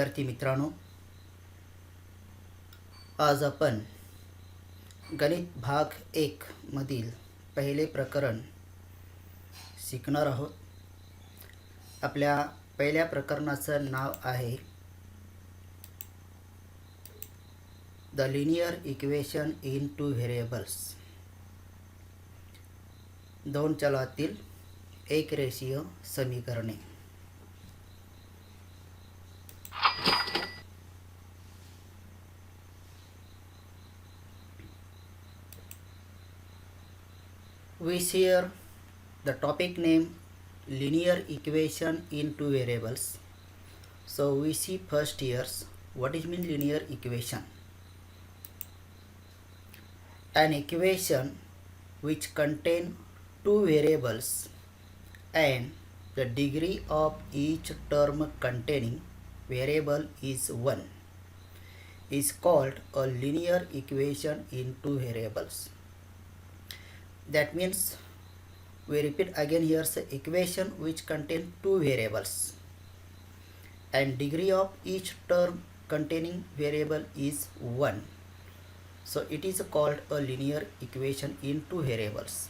विद्यार्थी मित्रांनो, आज आपण गणित भाग 1 मधील पहिले प्रकरण शिकणार आहोत. आपल्या पहिल्या प्रकरणाचं नाव आहे the linear equation in two variables. दोन चलातील एक रेषीय समीकरणे. We see here the topic name linear equation in two variables. So we see first here what is mean linear equation. An equation which contain two variables and the degree of each term containing variable is 1 is called a linear equation in two variables. That means we repeat again here the equation which contain two variables and degree of each term containing variable is 1. So it is called a linear equation in two variables.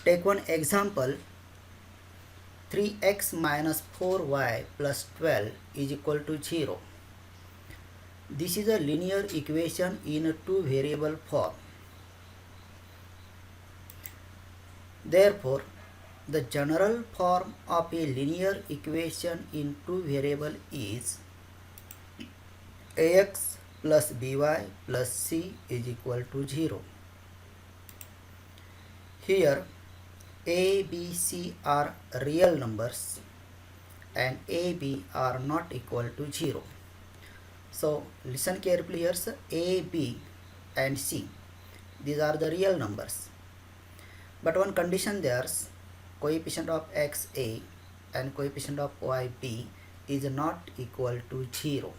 Take one example. 3x minus 4y plus 12 is equal to 0. This is a linear equation in a two variable form. Therefore, the general form of a linear equation in two variable is ax plus by plus c is equal to 0. Here a, b, c are real numbers and a, b are not equal to 0. So listen carefully here. A, b and c, these are the real numbers. But one condition there's coefficient of x a and coefficient of y b is not equal to 0.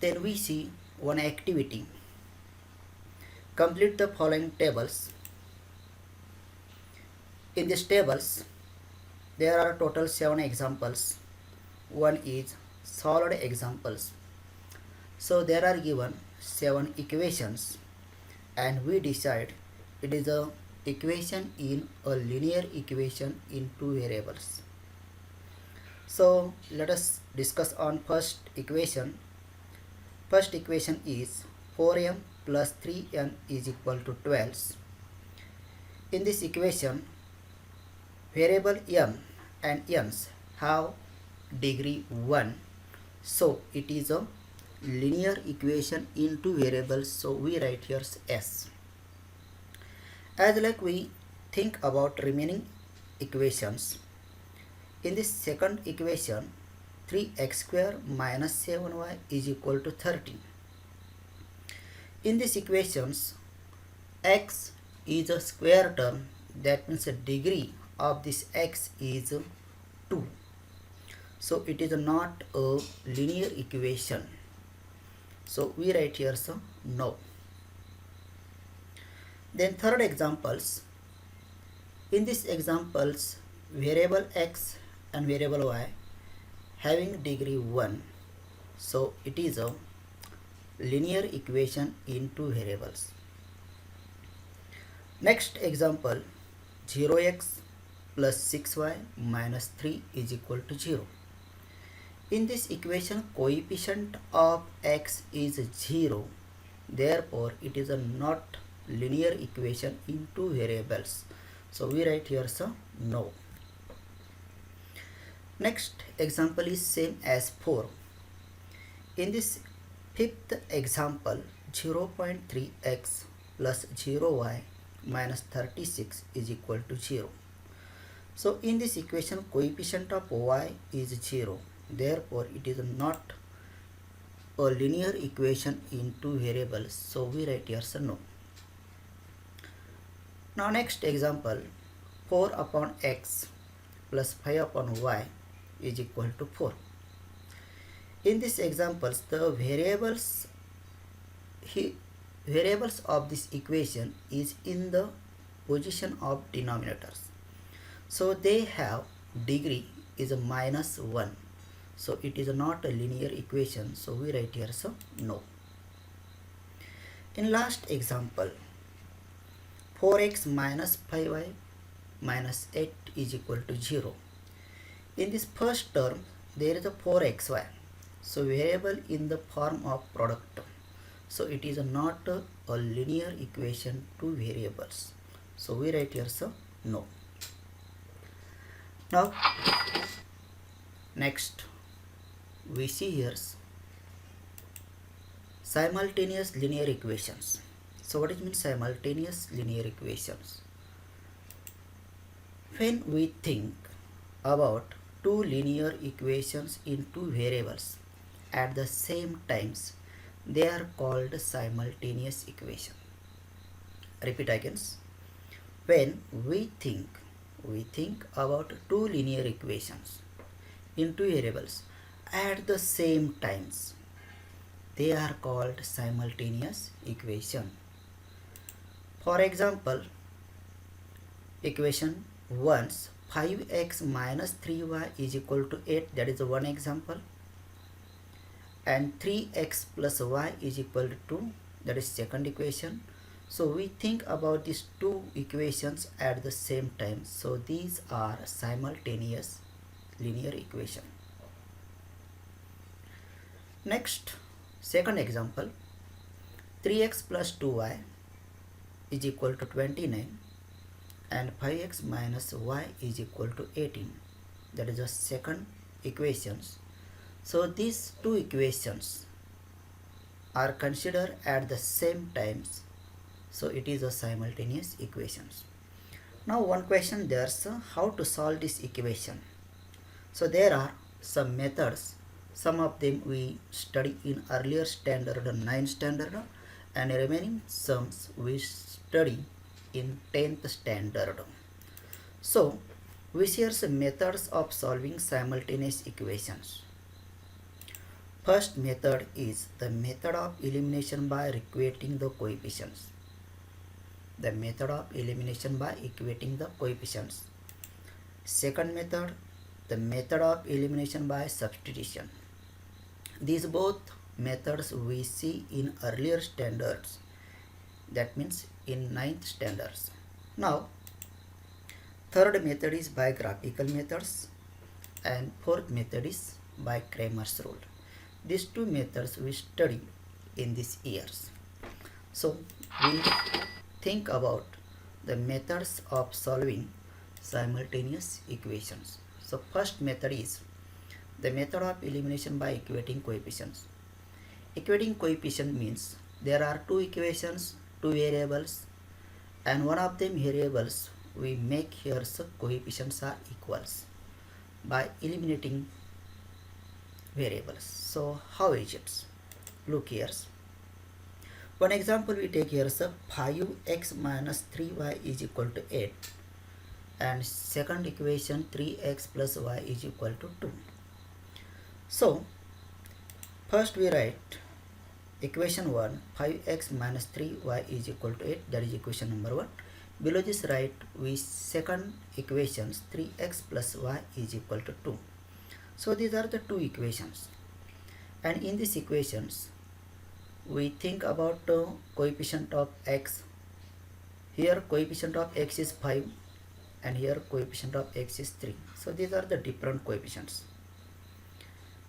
Then we see one activity. Complete the following tables. In these tables there are total 7 examples. One is solved examples. So there are given 7 equations and we decide it is a equation in a linear equation in two variables. So let us discuss on first equation. First equation is 4m plus 3n is equal to 12. In this equation, variable m and n's have degree 1, so it is a linear equation in two variables, so we write here s. As like we think about remaining equations, in this second equation 3x square minus 7y is equal to 13. In these equations x is a square term, that means the degree of this x is 2. So it is not a linear equation. So we write here no. Then third examples. In these examples, variable x and variable y having degree 1. So it is a linear equation in two variables. Next example, 0x plus 6y minus 3 is equal to 0. In this equation, coefficient of x is 0. Therefore, it is a not linear equation in two variables. So we write here no. Next example is same as 4. In this fifth example, 0.3x plus 0y minus 36 is equal to 0. So in this equation, coefficient of y is 0. Therefore, it is not a linear equation in two variables. So we write here no. Now next example, 4 upon x plus 5 upon y is equal to 4. In these examples, the variables variables of this equation is in the position of denominators. So they have degree is a -1. So it is not a linear equation. So we write here so no. In last example, 4x minus 5y minus 8 is equal to 0. In this first term, there is a 4xy. So variable in the form of product term. So it is not a linear equation to variables. So we write here so no. Now next we see here simultaneous linear equations. So what it means simultaneous linear equations? When we think about two linear equations in two variables at the same times, they are called simultaneous equation. Repeat again. When we think about two linear equations in two variables at the same times, they are called simultaneous equation. For example, equation 1's 5x minus 3y is equal to 8, that is one example, and 3x plus y is equal to 2, that is second equation. So we think about these two equations at the same time. So these are simultaneous linear equation. Next, second example, 3x plus 2y is equal to 29 and 5x minus y is equal to 18. That is the second equations. So these two equations are considered at the same times. So it is a simultaneous equations. Now one question there's how to solve this equation. So there are some methods. Some of them we study in earlier standard 9th standard, and remaining sums we study in 10th standard. So we see some methods of solving simultaneous equations. First method is the method of elimination by equating the coefficients. The method of elimination by equating the coefficients. Second method, the method of elimination by substitution. These both methods we see in earlier standards, that means in 9th standards. Now third method is by graphical methods and fourth method is by Cramer's rule. These two methods we study in these years. So we think about the methods of solving simultaneous equations. So first method is the method of elimination by equating coefficients. Equating coefficient means there are two equations, two variables, and one of them variables we make here so coefficients are equals by eliminating variables. So how is it? Look here. One example we take here so 5x minus 3y is equal to 8, and second equation 3x plus y is equal to 2. So first we write equation 1, 5x minus 3y is equal to 8, that is equation number 1. Below this write we second equations 3x plus y is equal to 2. So these are the two equations, and in these equations we think about coefficient of x. Here coefficient of x is 5 and here coefficient of x is 3. So these are the different coefficients.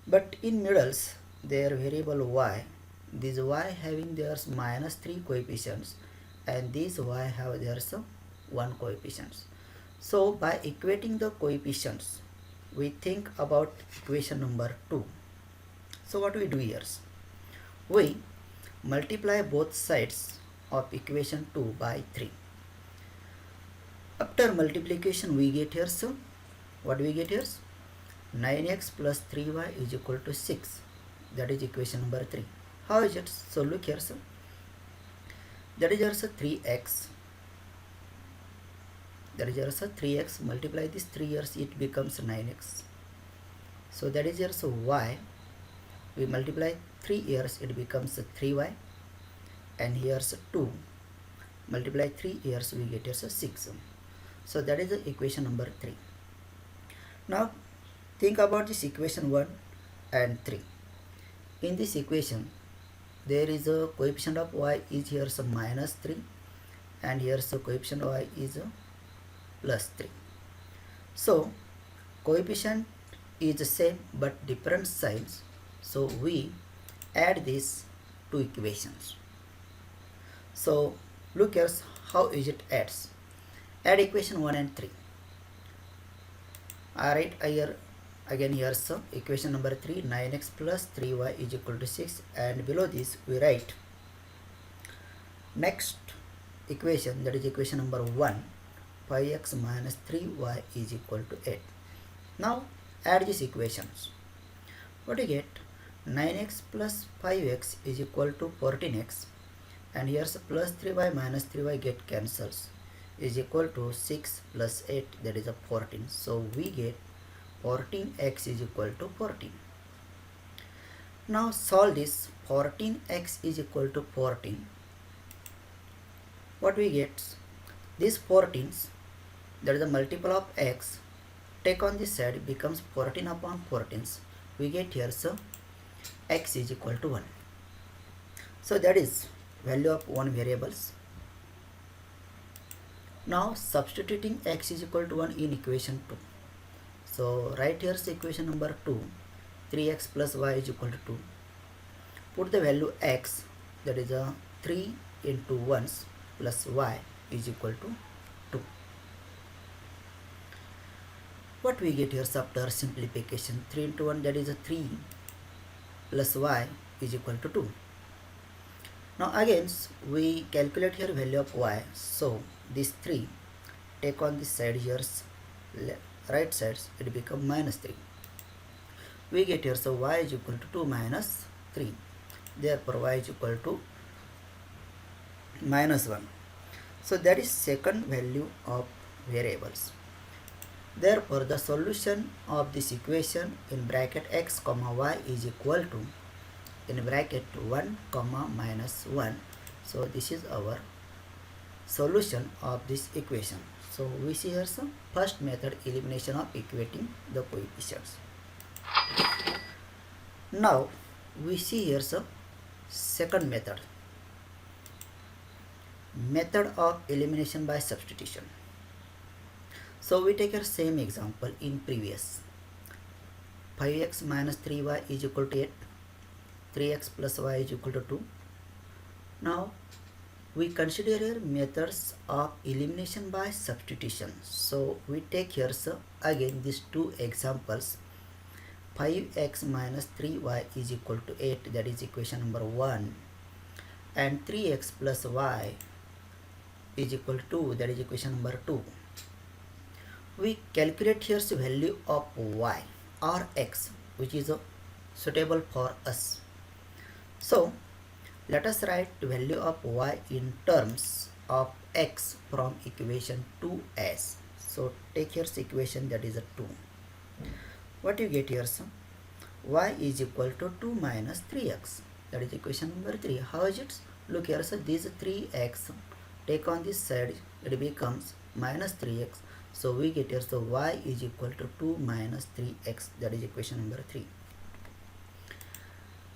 But in middles their variable y, this y having theirs minus 3 coefficients and this y have theirs 1 coefficients. So by equating the coefficients we think about equation number 2. So what we do here? We multiply both sides of equation 2 by 3. After multiplication we get here, so what we get here? 9x plus 3y is equal to 6. That is equation number 3. How is it? So look here, so that is also 3x. That is also 3x. Multiply this 3 years, it becomes 9x. So that is also y. We multiply 3 years, it becomes 3y. and here's 2, multiply 3, here's we get here's 6. So that is the equation number 3. Now think about this equation 1 and 3. In this equation there is a coefficient of y is here's a minus 3 and here's a coefficient of y is a plus 3. So coefficient is the same but different signs, so we add these two equations. So look here how is it adds. Add equation 1 and 3. Alright, here again here's equation number 3, 9x plus 3y is equal to 6, and below this we write next equation, that is equation number 1, 5x minus 3y is equal to 8. Now add these equations. What do you get? 9x plus 5x is equal to 14x, and here's plus 3y minus 3y get cancels, is equal to 6 plus 8, that is a 14. So we get 14x is equal to 14. Now solve this. 14x is equal to 14. What we get? These 14s, that is the multiple of x, take on this side, becomes 14 upon 14s. We get here so x is equal to 1. So that is value of one variables. Now substituting x is equal to 1 in equation 2. So right here is equation number 2, 3x plus y is equal to 2. Put the value x, that is a 3 into 1s plus y is equal to 2. What we get here after simplification? 3 into 1, that is a 3 plus y is equal to 2. Now again we calculate here value of y. So this 3 take on this side here, right sides, it become minus 3. We get here so y is equal to 2 minus 3. Therefore y is equal to minus 1. So that is second value of variables. Therefore the solution of this equation in bracket x comma y is equal to in bracket 1 comma minus 1. So this is our solution of this equation. So we see here some first method, elimination of equating the coefficients. Now we see here some second method, method of elimination by substitution. So we take our same example in previous. 5x minus 3y is equal to 8, 3x plus y is equal to 2. Now we consider here methods of elimination by substitution. So we take here so again these two examples. 5x minus 3y is equal to 8, that is equation number 1, and 3x plus y is equal to 2, that is equation number 2. We calculate here the value of y or x which is suitable for us. So let us write the value of y in terms of x from equation 2 as. So take here the equation, that is a 2. What you get here? So y is equal to 2 minus 3x, that is equation number 3. How is it? Look here, so this 3x take on this side, it becomes minus 3x. So we get here, so y is equal to 2 minus 3x, that is equation number 3.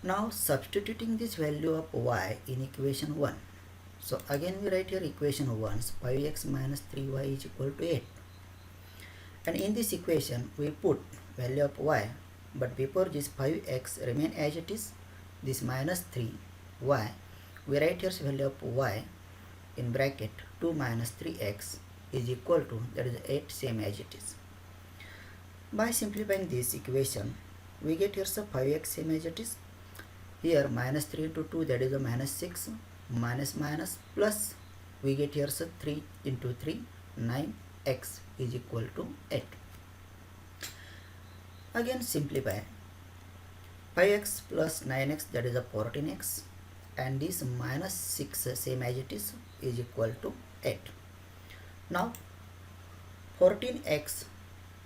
Now substituting this value of y in equation 1. So again we write here equation 1, 5x minus 3y is equal to 8. And in this equation we put value of y, but before this 5x remain as it is, this minus 3y, we write here value of y in bracket 2 minus 3x is equal to, that is 8, same as it is. By simplifying this equation we get here so 5x same as it is. Here minus 3 into 2, that is a minus 6, minus minus plus, we get here so 3 into 3, 9x is equal to 8. Again simplify. 5x plus 9x, that is a 14x, and this minus 6 same as it is equal to 8. Now 14x,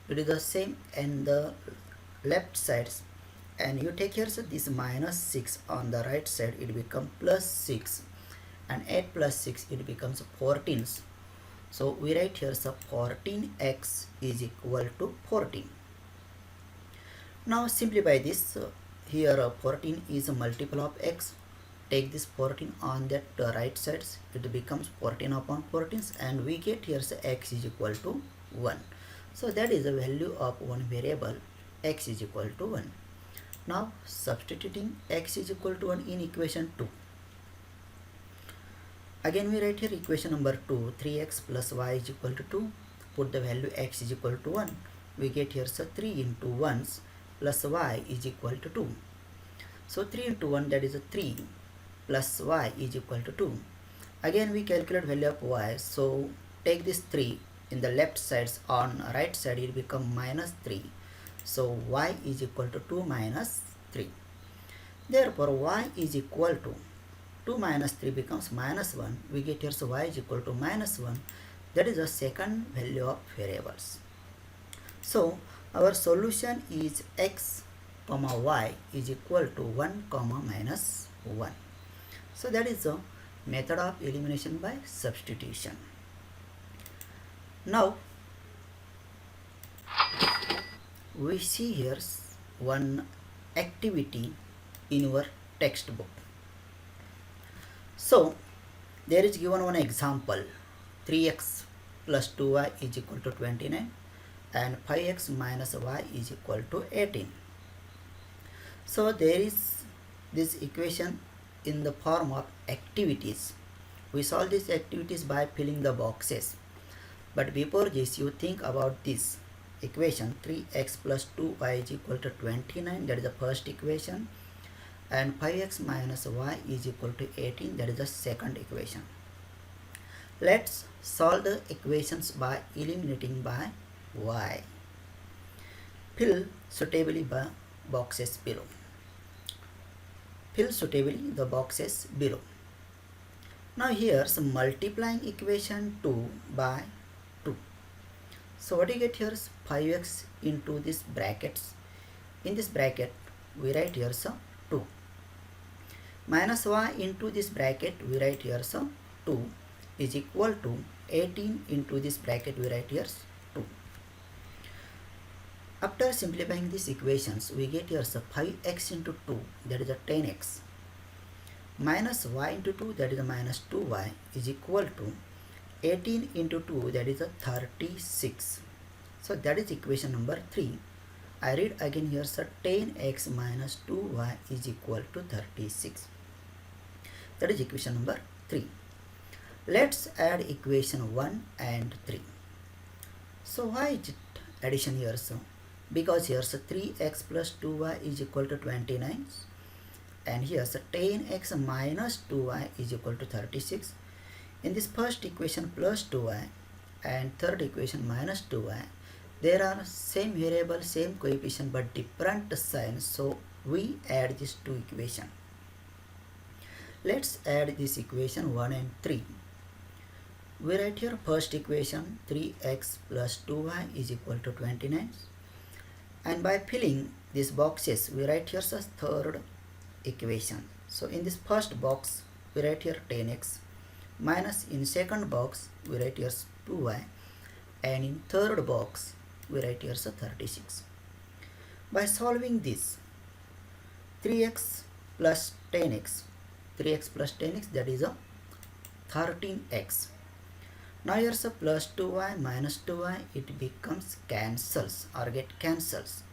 it is the same in the left sides, and you take here so this minus 6 on the right side, it become plus 6, and 8 plus 6 it becomes 14. So we write here so 14x is equal to 14. Now simplify this. Here 14 is a multiple of x. Take this 14 on that right sides, it becomes 14 upon 14, and we get here so x is equal to 1. So that is the value of one variable, x is equal to 1. Now substituting x is equal to 1 in equation 2. Again we write here equation number 2, 3x plus y is equal to 2. Put the value x is equal to 1. We get here so 3 into 1 plus y is equal to 2. So 3 into 1, that is a 3, plus y is equal to 2. Again we calculate value of y. So take this 3 in the left sides, on right side it become minus 3. So y is equal to 2 minus 3. Therefore y is equal to 2 minus 3 becomes minus 1. We get here so y is equal to minus 1. That is the second value of variables. So our solution is x comma y is equal to 1 comma minus 1. So that is the method of elimination by substitution. Now we see here one activity in your textbook. So there is given one example, 3x plus 2y is equal to 29 and 5x minus y is equal to 18. So there is this equation in the form of activities. We solve these activities by filling the boxes. But before this, you think about this equation, 3x plus 2y is equal to 29, that is the first equation, and 5x minus y is equal to 18, that is the second equation. Let's solve the equations by eliminating by y. Fill suitably the boxes below. Fill suitably the boxes below. Now here's multiplying equation 2 by 2. So what you get here is 5x into this brackets. In this bracket we write here so 2. Minus y into this bracket we write here so 2 is equal to 18 into this bracket we write here 2. After simplifying these equations, we get here so 5x into 2, that is a 10x, minus y into 2, that is a minus 2y, is equal to 18 into 2, that is a 36. So that is equation number 3. I read again here, so 10x minus 2y is equal to 36. That is equation number 3. Let's add equation 1 and 3. So why is it addition here so? Because here so 3x plus 2y is equal to 29, and here so 10x minus 2y is equal to 36. In this first equation plus 2y and third equation minus 2y, there are same variable, same coefficient but different signs, so we add these two equations. Let's add this equation 1 and 3. We write here first equation, 3x plus 2y is equal to 29, and by filling these boxes we write here the third equation. So in this first box we write here 10x, minus in second box we write here 2y, and in third box we write here 36. By solving this, 3x plus 10x, 3x plus 10x, that is a 13x. Now here's a plus 2y minus 2y, it becomes cancels or get cancels,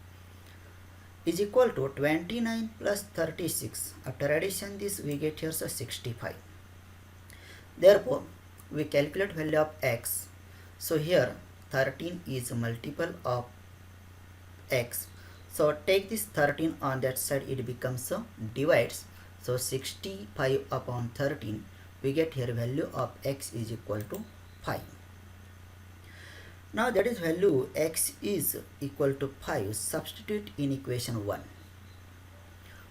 is equal to 29 plus 36. After addition this we get here so 65. Therefore we calculate value of x. So here 13 is a multiple of x. So take this 13 on that side, it becomes a divides. So 65 upon 13, we get here value of x is equal to 5. Now that is value x is equal to 5. Substitute in equation 1.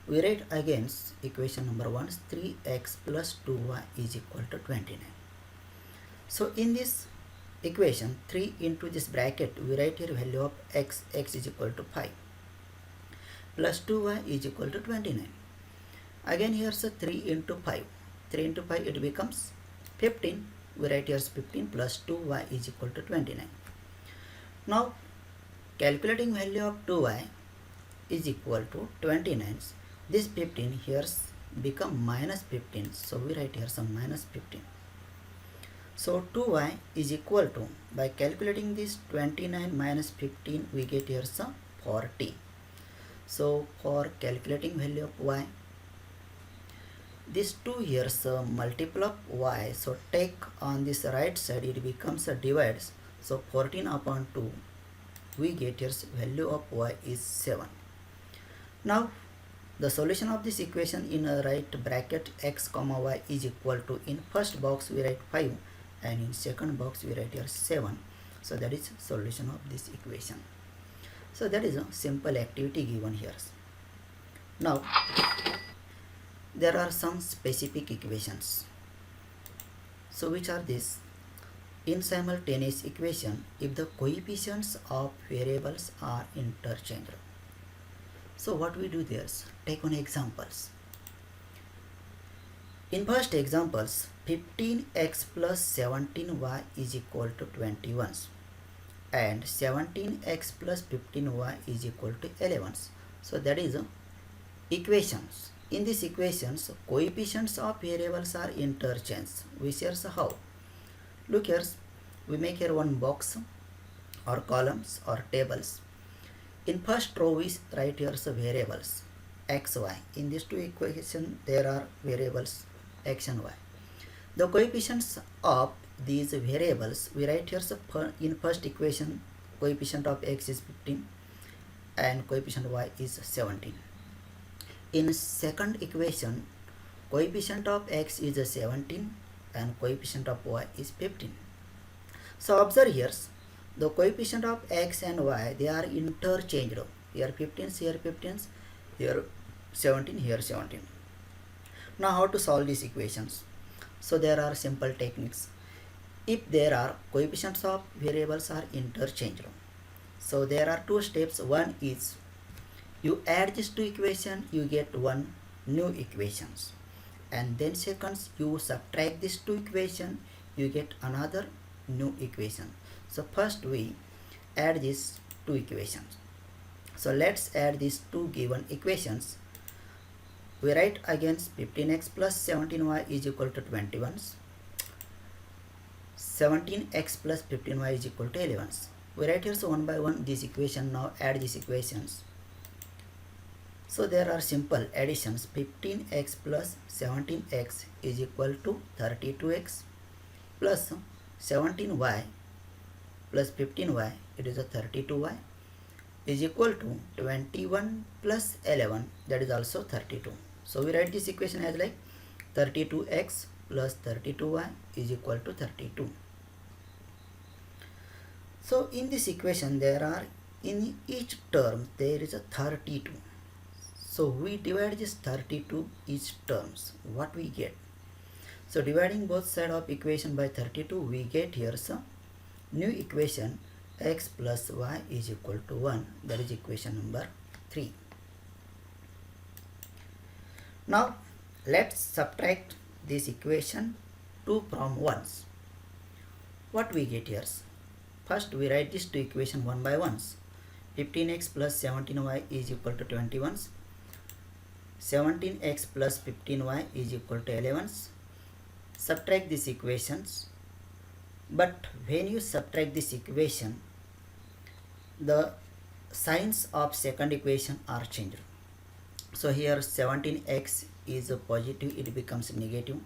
We write again equation number 1, 3x plus 2y is equal to 29. So in this equation, 3 into this bracket, we write here value of x is equal to 5, plus 2y is equal to 29. Again here's a 3 into 5, 3 into 5 it becomes 15. We write here 15 plus 2y is equal to 29. Now calculating value of 2y is equal to 29. This 15 here become minus 15. So we write here some minus 15. So 2y is equal to, by calculating this 29 minus 15 we get here some 40. So for calculating value of y, this 2 here multiple of y, so take on this right side it becomes a divides, so 14 upon 2 we get here value of y is 7. Now the solution of this equation in a right bracket x comma y is equal to, in first box we write 5 and in second box we write here 7. So that is solution of this equation. So that is a simple activity given here. Now there are some specific equations. So which are these? In simultaneous equation, if the coefficients of variables are interchangeable. So what we do there? Take on examples. In first examples, 15x plus 17y is equal to 21 and 17x plus 15y is equal to 11. So that is equations. In these equations, coefficients of variables are interchanged. We see how. Look here, we make here one box or columns or tables. In first row we write here variables x, y. In these two equations there are variables x and y. The coefficients of these variables we write here in first equation coefficient of x is 15 and coefficient y is 17. In second equation coefficient of x is 17 and coefficient of y is 15. So observe here, the coefficient of x and y they are interchanged. Here 15, here 15, here 17, here 17. Now how to solve these equations? So there are simple techniques. If there are coefficients of variables are interchanged, so there are two steps. One is you add these two equations, you get one new equations, and then second you subtract these two equations, you get another new equation. So first we add these two equations. So let's add these two given equations. We write again 15x plus 17y is equal to 21. 17x plus 15y is equal to 11. We write here so one by one this equation. Now add these equations. So there are simple additions. 15x plus 17x is equal to 32x plus 17y plus 15y, it is a 32y, is equal to 21 plus 11, that is also 32. So we write this equation as like 32x plus 32y is equal to 32. So in this equation there are, in each term there is a 32. So we divide this 32 each terms. What we get? So dividing both sides of equation by 32, we get here some new equation x plus y is equal to 1. That is equation number 3. Now let's subtract this equation 2 from 1s. What we get here? First we write this two equation one by ones. 15x plus 17y is equal to 21. 17x plus 15y is equal to 11. Subtract these equations, but when you subtract this equation, the signs of second equation are changed. So here 17x is a positive, it becomes negative.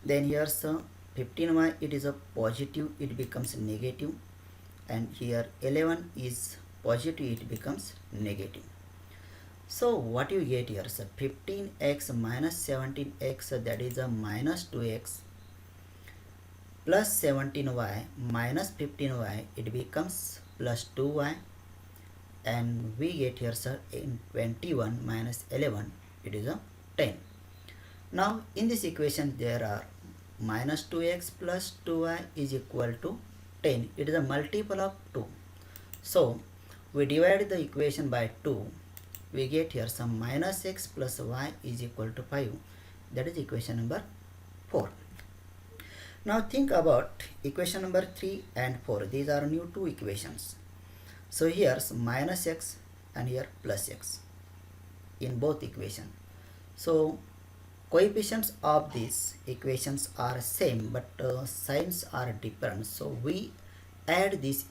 Then here 15y, it is a positive, it becomes negative. And here 11 is positive, it becomes negative. So what you get here? So 15x minus 17x, that is a minus 2x, plus 17y minus 15y, it becomes plus 2y, and we get here sir in 21 minus 11, it is a 10. Now in this equation there are minus 2x plus 2y is equal to 10. It is a multiple of 2. So we divide the equation by 2. We get here some minus x plus y is equal to 5. That is equation number 4. Now think about equation number 3 and 4. These are new two equations. So here's minus x and here plus x in both equations. So coefficients of these equations are same, but signs are different. So we add these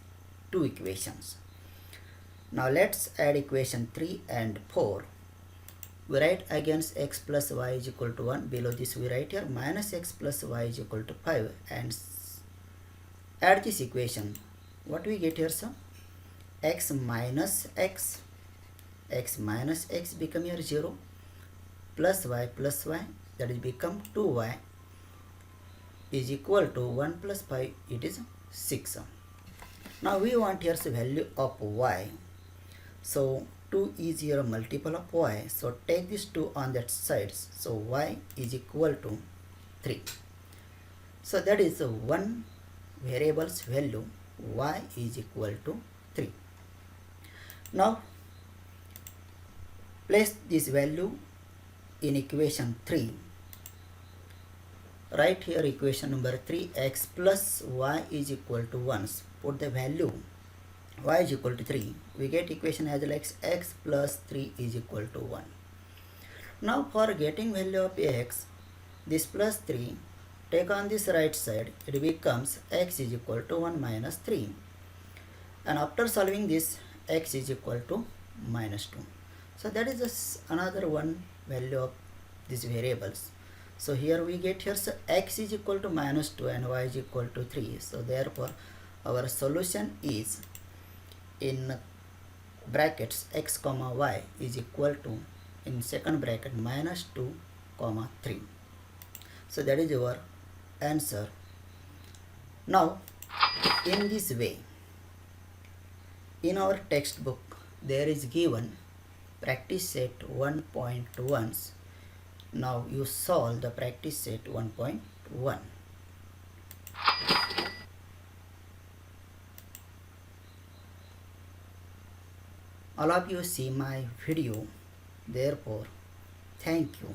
two equations. Now let's add equation 3 and 4. We write against x plus y is equal to 1. Below this we write here minus x plus y is equal to 5 and add this equation. What we get here, sir? X minus x become here 0 plus y, that is become 2y is equal to 1 plus 5, it is 6. Now we want here's the value of y. So 2 is here a multiple of y. So take this 2 on that side. So y is equal to 3. So that is one variable's value, y is equal to 3. Now place this value in equation 3. Write here equation number 3, x plus y is equal to 1. Put the value y is equal to 3. We get equation as like x plus 3 is equal to 1. Now for getting value of x, this plus 3, take on this right side, it becomes x is equal to 1 minus 3. And after solving this, x is equal to minus 2. So that is just another one value of these variables. So here we get here, so x is equal to minus 2 and y is equal to 3. So therefore our solution is in brackets x comma y is equal to, in second bracket, minus 2 comma 3. So that is your answer. Now in this way, in our textbook there is given practice set 1.1. Now you solve the practice set 1.1. All of you see my video, therefore thank you.